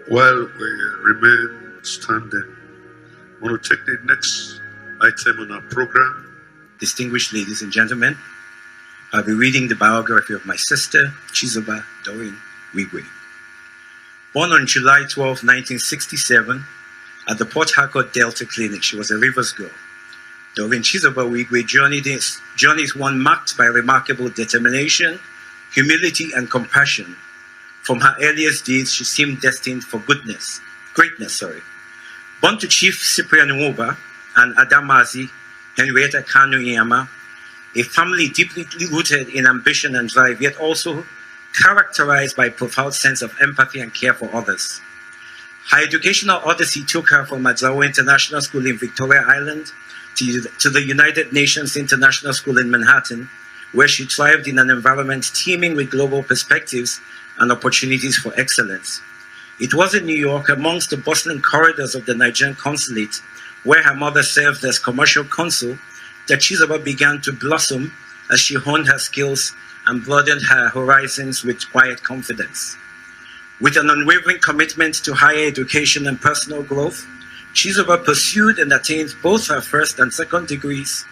While we remain standing, I want to take the next item on our program. Distinguished ladies and gentlemen, I'll be reading the biography of my sister, Chizoba Doreen Wigwe. Born on July 12, 1967, at the Port Harcourt Delta Clinic, she was a Rivers girl. Doreen Chizoba Wigwe journey is one marked by remarkable determination, humility, and compassion. From her earliest days, she seemed destined for greatness. Born to Chief Cyprian Nwoba and Adamazi Henrietta Kanu Iyama, a family deeply rooted in ambition and drive, yet also characterized by a profound sense of empathy and care for others. Her educational odyssey took her from Adzawo International School in Victoria Island to the United Nations International School in Manhattan, where she thrived in an environment teeming with global perspectives and opportunities for excellence. It was in New York, amongst the bustling corridors of the Nigerian consulate, where her mother served as commercial consul, that Chizoba began to blossom as she honed her skills and broadened her horizons with quiet confidence. With an unwavering commitment to higher education and personal growth, Chizoba pursued and attained both her first and second degrees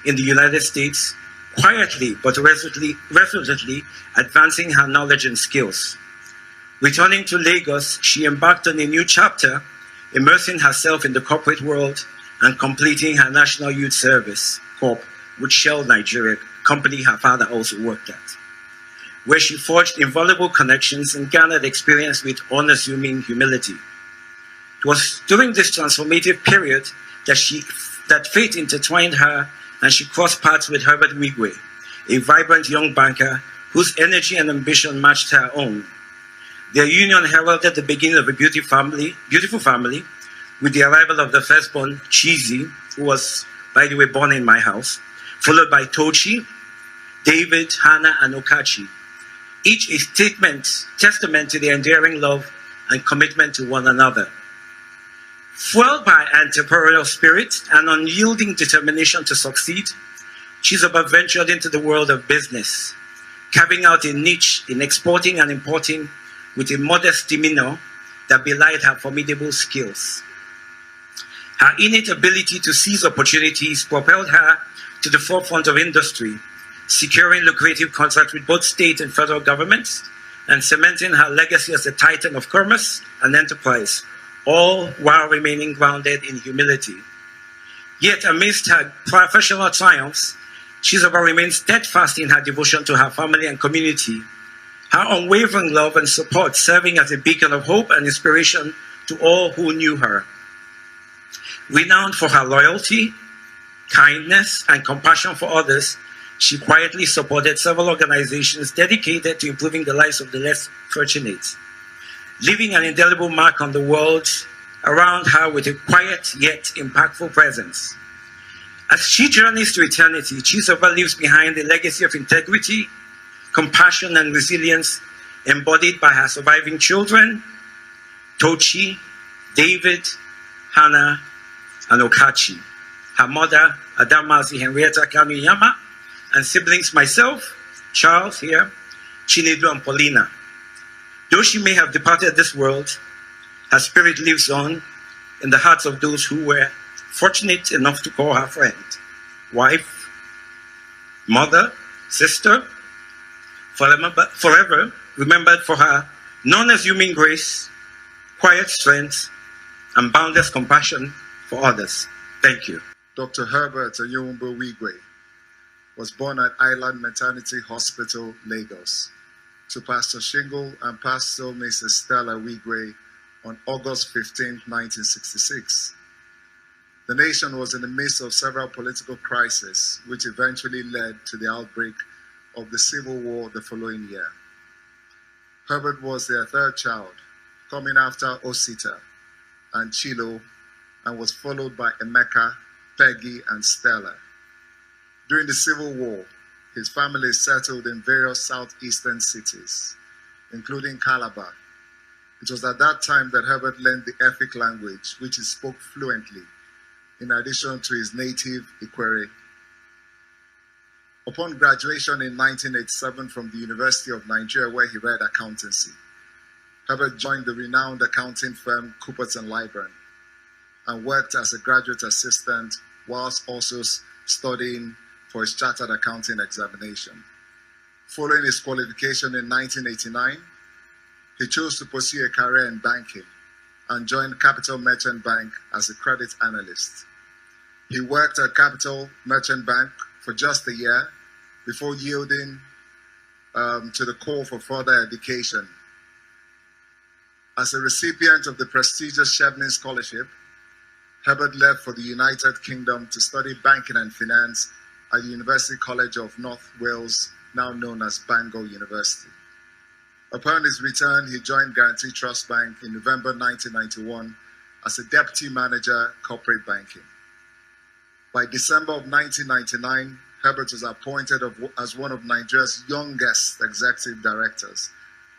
in the United States, quietly but resolutely advancing her knowledge and skills. Returning to Lagos, she embarked on a new chapter, immersing herself in the corporate world and completing her National Youth Service Corp with Shell Nigeria, company her father also worked at, where she forged invaluable connections and garnered experience with unassuming humility. It was during this transformative period that fate intertwined her and she crossed paths with Herbert Wigwe, a vibrant young banker whose energy and ambition matched her own. Their union heralded the beginning of a beautiful family, with the arrival of the firstborn, Chizi, who was, by the way, born in my house, followed by Tochi, David, Hannah, and Okachi, each a testament to their endearing love and commitment to one another. Fueled by entrepreneurial spirit and unyielding determination to succeed, Chizoba ventured into the world of business, carving out a niche in exporting and importing with a modest demeanor, that belied her formidable skills. Her innate ability to seize opportunities propelled her to the forefront of industry, securing lucrative contracts with both state and federal governments, and cementing her legacy as a titan of commerce and enterprise, all while remaining grounded in humility. Yet, amidst her professional triumphs, Chizoba remained steadfast in her devotion to her family and community, her unwavering love and support serving as a beacon of hope and inspiration to all who knew her. Renowned for her loyalty, kindness, and compassion for others, she quietly supported several organizations dedicated to improving the lives of the less fortunate, leaving an indelible mark on the world around her with a quiet yet impactful presence. As she journeys to eternity, Chizoba leaves behind a legacy of integrity, compassion, and resilience embodied by her surviving children, Tochi, David, Hannah, and Okachi, her mother, Adamazi Henrietta Kanuyama, and siblings myself, Charles here, Chinedu, and Paulina. Though she may have departed this world, her spirit lives on in the hearts of those who were fortunate enough to call her friend, wife, mother, sister, forever remembered for her non-assuming grace, quiet strength, and boundless compassion for others. Thank you. Dr. Herbert Wigwe was born at Island Maternity Hospital, Lagos, to Pastor Shingle and Pastor Mrs. Stella Wigwe on August 15, 1966. The nation was in the midst of several political crises, which eventually led to the outbreak of the Civil War the following year. Herbert was their third child, coming after Osita and Chilo, and was followed by Emeka, Peggy, and Stella. During the Civil War, his family settled in various southeastern cities, including Calabar. It was at that time that Herbert learned the Efik language, which he spoke fluently, in addition to his native Ikwere. Upon graduation in 1987 from the University of Nigeria, where he read accountancy, Herbert joined the renowned accounting firm Coopers & Lybrand and worked as a graduate assistant whilst also studying for his chartered accounting examination. Following his qualification in 1989, he chose to pursue a career in banking and joined Capital Merchant Bank as a credit analyst. He worked at Capital Merchant Bank for just a year before yielding to the call for further education. As a recipient of the prestigious Shevnin Scholarship, Herbert left for the United Kingdom to study banking and finance at the University College of North Wales, now known as Bangor University. Upon his return, he joined Guarantee Trust Bank in November 1991 as a deputy manager, corporate banking. By December of 1999, Herbert was appointed as one of Nigeria's youngest executive directors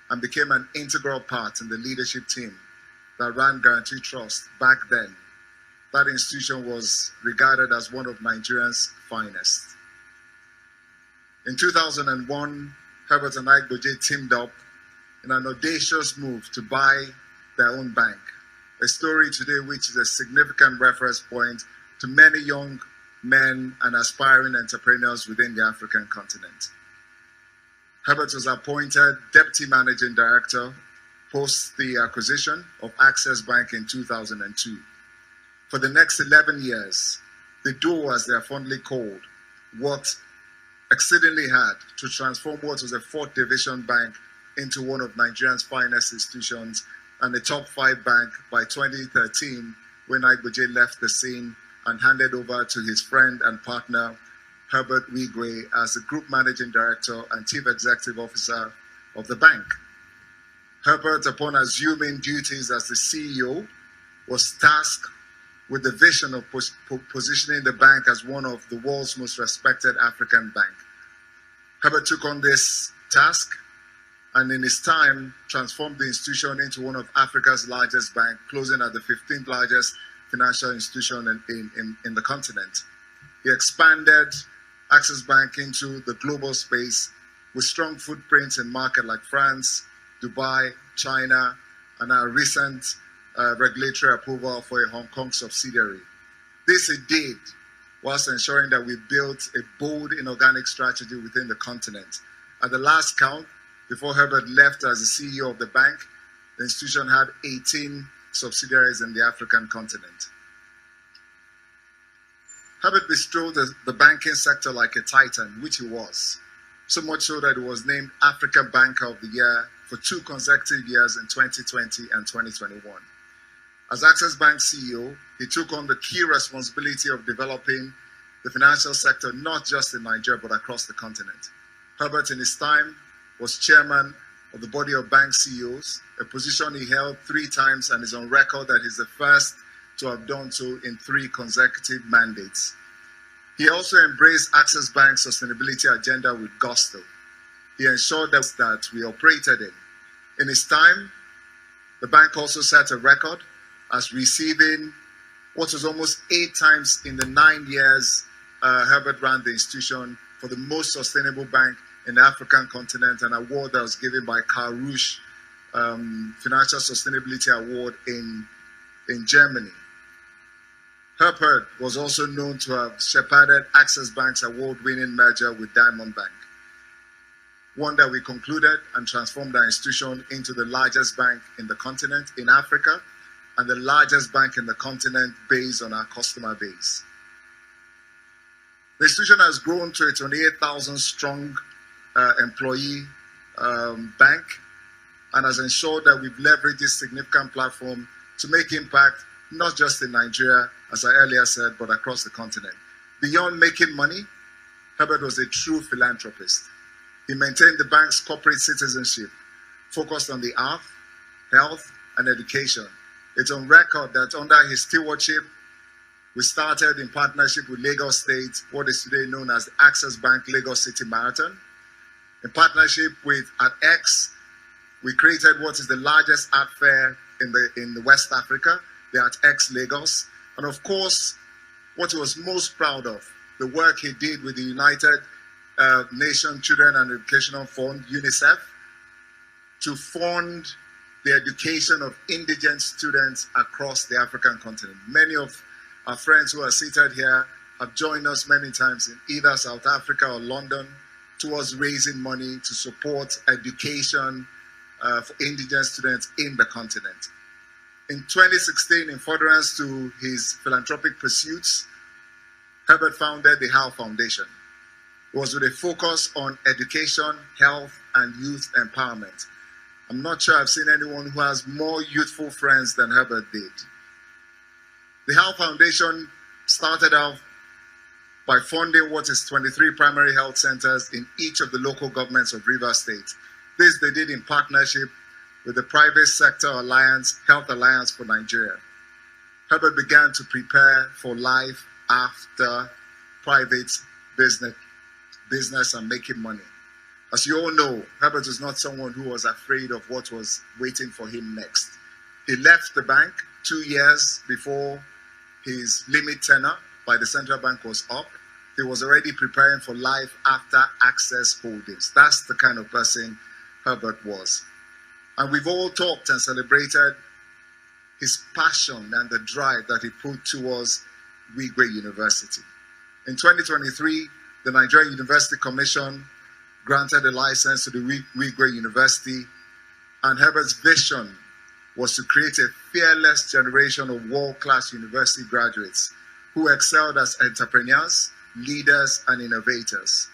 and became an integral part in the leadership team that ran Guarantee Trust back then. That institution was regarded as one of Nigeria's finest. In 2001, Herbert and Igboje teamed up in an audacious move to buy their own bank, a story today which is a significant reference point to many young men and aspiring entrepreneurs within the African continent. Herbert was appointed Deputy Managing Director post the acquisition of Access Bank in 2002. For the next 11 years, the duo, as they are fondly called, worked exceedingly hard to transform what was a 4th division bank into one of Nigeria's finest institutions and a top 5 bank by 2013, when Igboje left the scene and handed over to his friend and partner, Herbert Wigwe, as the Group Managing Director and Chief Executive Officer of the bank. Herbert, upon assuming duties as the CEO, was tasked with the vision of positioning the bank as one of the world's most respected African banks. Herbert took on this task and in his time transformed the institution into one of Africa's largest banks, closing at the 15th largest financial institution in the continent. He expanded Access Bank into the global space with strong footprints in markets like France, Dubai, China, and our recent regulatory approval for a Hong Kong subsidiary. This he did whilst ensuring that we built a bold inorganic strategy within the continent. At the last count, before Herbert left as the CEO of the bank, the institution had 18 subsidiaries in the African continent. Herbert bestrode the banking sector like a titan, which he was, so much so that he was named African Banker of the Year for 2 consecutive years in 2020 and 2021. As Access Bank CEO, he took on the key responsibility of developing the financial sector, not just in Nigeria, but across the continent. Herbert, in his time, was chairman of the body of bank CEOs, a position he held 3 times and is on record that he's the first to have done so in 3 consecutive mandates. He also embraced Access Bank's sustainability agenda with gusto. He ensured that we operated in. In his time, the bank also set a record as receiving what was almost 8 times in the 9 years Herbert ran the institution for the most sustainable bank in the African continent, an award that was given by Karush Financial Sustainability Award in Germany. Herbert was also known to have shepherded Access Bank's award-winning merger with Diamond Bank, one that we concluded and transformed our institution into the largest bank in the continent, in Africa, and the largest bank in the continent based on our customer base. The institution has grown to a 28,000 strong employee bank and has ensured that we've leveraged this significant platform to make impact not just in Nigeria, as I earlier said, but across the continent. Beyond making money, Herbert was a true philanthropist. He maintained the bank's corporate citizenship, focused on the arts, health, and education. It's on record that under his stewardship, we started in partnership with Lagos State, what is today known as the Access Bank Lagos City Marathon. In partnership with AtX, we created what is the largest art fair in the West Africa, the AtX Lagos. And of course, what he was most proud of, the work he did with the United Nations Children and Educational Fund, UNICEF, to fund the education of indigent students across the African continent. Many of our friends who are seated here have joined us many times in either South Africa or London towards raising money to support education for indigent students in the continent. In 2016, in furtherance to his philanthropic pursuits, Herbert founded the HOW Foundation. It was with a focus on education, health, and youth empowerment. I'm not sure I've seen anyone who has more youthful friends than Herbert did. The HOW Foundation started out by funding what is 23 primary health centers in each of the local governments of Rivers State. This they did in partnership with the Private Sector Alliance, Health Alliance for Nigeria. Herbert began to prepare for life after private business and making money. As you all know, Herbert was not someone who was afraid of what was waiting for him next. He left the bank 2 years before his limit tenure by the central bank was up. He was already preparing for life after Access Holdings. That's the kind of person Herbert was. And we've all talked and celebrated his passion and the drive that he put towards Wigwe University. In 2023, the Nigerian University Commission granted a license to the Wigwe University, and Herbert's vision was to create a fearless generation of world-class university graduates who excelled as entrepreneurs, leaders, and innovators.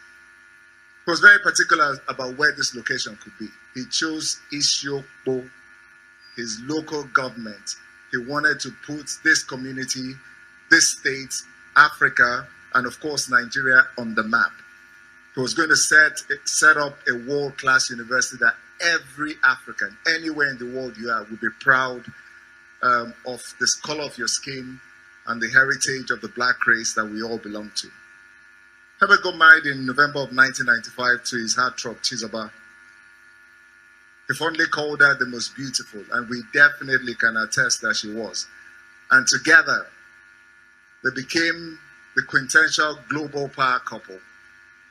He was very particular about where this location could be. He chose Isiokpo, his local government. He wanted to put this community, this state, Africa, and of course Nigeria on the map. He was going to set up a world-class university that every African, anywhere in the world you are, would be proud of the color of your skin and the heritage of the black race that we all belong to. Herbert got married in November of 1995 to his heartthrob, Chizoba. He fondly called her the most beautiful, and we definitely can attest that she was. And together, they became the quintessential global power couple,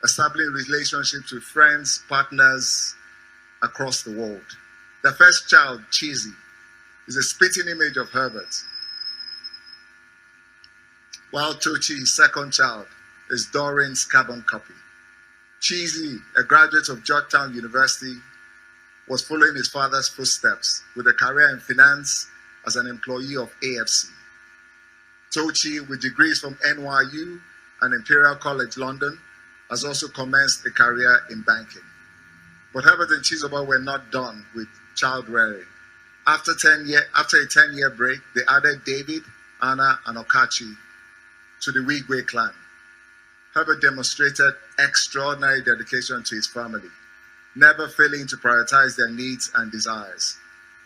establishing relationships with friends, partners across the world. Their first child, Chizzy, is a spitting image of Herbert, while Tochi, his second child, is Doreen's carbon copy. Cheesy, a graduate of Georgetown University, was following his father's footsteps with a career in finance as an employee of AFC. Tochi, with degrees from NYU and Imperial College London, has also commenced a career in banking. But Herbert and Chizoba were not done with child rearing. After a 10-year break, they added David, Anna, and Okachi to the Wigwe clan. Herbert demonstrated extraordinary dedication to his family, never failing to prioritize their needs and desires.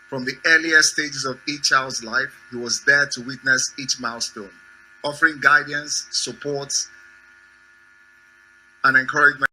From the earliest stages of each child's life, he was there to witness each milestone, offering guidance, support, and encouragement